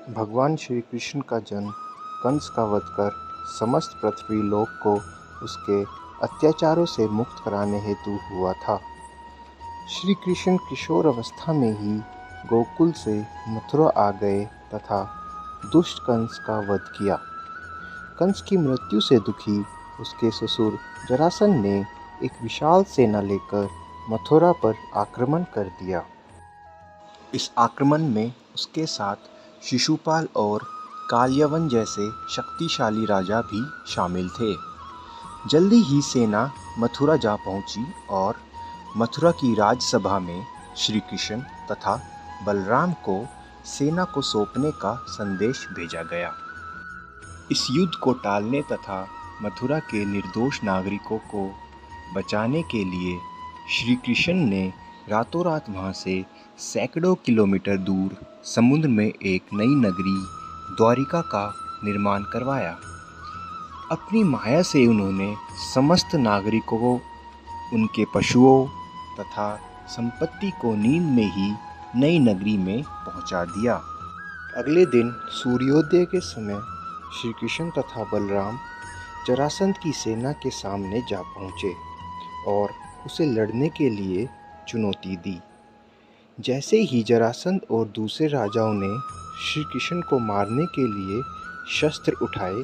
भगवान श्री कृष्ण का जन्म कंस का वध कर समस्त पृथ्वी लोक को उसके अत्याचारों से मुक्त कराने हेतु हुआ था। श्री कृष्ण किशोर अवस्था में ही गोकुल से मथुरा आ गए तथा दुष्ट कंस का वध किया। कंस की मृत्यु से दुखी उसके ससुर जरासंध ने एक विशाल सेना लेकर मथुरा पर आक्रमण कर दिया। इस आक्रमण में उसके साथ शिशुपाल और कालयवन जैसे शक्तिशाली राजा भी शामिल थे। जल्दी ही सेना मथुरा जा पहुंची और मथुरा की राजसभा में श्री कृष्ण तथा बलराम को सेना को सौंपने का संदेश भेजा गया। इस युद्ध को टालने तथा मथुरा के निर्दोष नागरिकों को बचाने के लिए श्री कृष्ण ने रातों रात वहाँ से सैकड़ों किलोमीटर दूर समुद्र में एक नई नगरी द्वारिका का निर्माण करवाया। अपनी माया से उन्होंने समस्त नागरिकों को, उनके पशुओं तथा संपत्ति को नींद में ही नई नगरी में पहुंचा दिया। अगले दिन सूर्योदय के समय श्री कृष्ण तथा बलराम जरासंध की सेना के सामने जा पहुँचे और उसे लड़ने के लिए चुनौती दी। जैसे ही जरासंध और दूसरे राजाओं ने श्री कृष्ण को मारने के लिए शस्त्र उठाए,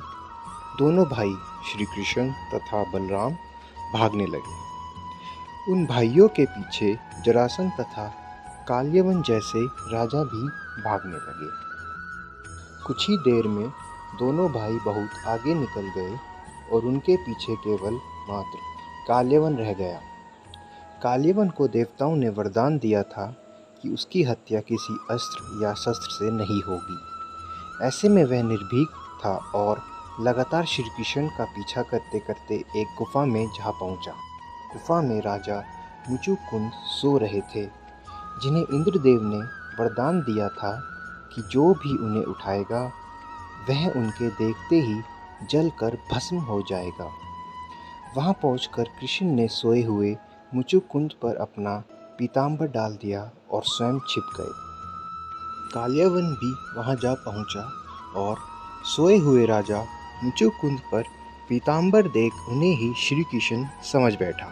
दोनों भाई श्री कृष्ण तथा बलराम भागने लगे। उन भाइयों के पीछे जरासंध तथा कालयवन जैसे राजा भी भागने लगे। कुछ ही देर में दोनों भाई बहुत आगे निकल गए और उनके पीछे केवल मात्र कालयवन रह गया। कालयवन को देवताओं ने वरदान दिया था कि उसकी हत्या किसी अस्त्र या शस्त्र से नहीं होगी। ऐसे में वह निर्भीक था और लगातार श्री कृष्ण का पीछा करते करते एक गुफा में जा पहुंचा। गुफा में राजा मुचुकुंद सो रहे थे, जिन्हें इंद्रदेव ने वरदान दिया था कि जो भी उन्हें उठाएगा वह उनके देखते ही जलकर भस्म हो जाएगा। वहां पहुंचकर कृष्ण ने सोए हुए मुचुकुंद पर अपना पीताम्बर डाल दिया और स्वयं छिप गए। कालयवन भी वहां जा पहुंचा और सोए हुए राजा मुचुकुंद पर पीताम्बर देख उन्हें ही श्री कृष्ण समझ बैठा।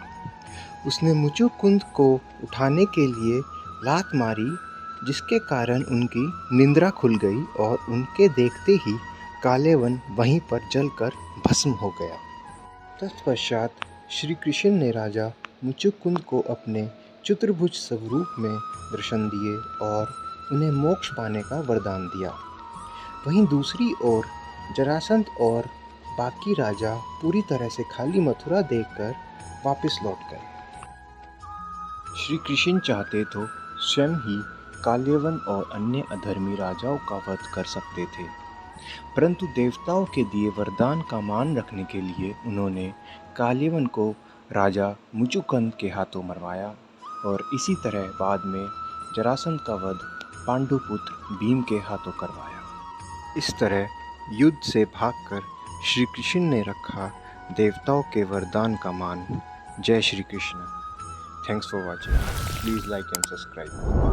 उसने मुचुकुंद को उठाने के लिए लात मारी, जिसके कारण उनकी निंद्रा खुल गई और उनके देखते ही कालयवन वहीं पर जलकर भस्म हो गया। तत्पश्चात श्री कृष्ण ने राजा मुचुकुंद को अपने चतुर्भुज स्वरूप में दर्शन दिए और उन्हें मोक्ष पाने का वरदान दिया। वहीं दूसरी ओर जरासंध और बाकी राजा पूरी तरह से खाली मथुरा देखकर वापस लौट गए। श्री कृष्ण चाहते तो स्वयं ही कालयवन और अन्य अधर्मी राजाओं का वध कर सकते थे, परंतु देवताओं के दिए वरदान का मान रखने के लिए उन्होंने कालयवन को राजा मुचुकुंद के हाथों मरवाया और इसी तरह बाद में जरासंध का वध पांडुपुत्र भीम के हाथों करवाया। इस तरह युद्ध से भागकर श्री कृष्ण ने रखा देवताओं के वरदान का मान। जय Shri Krishna. Thanks for watching. Please like and subscribe.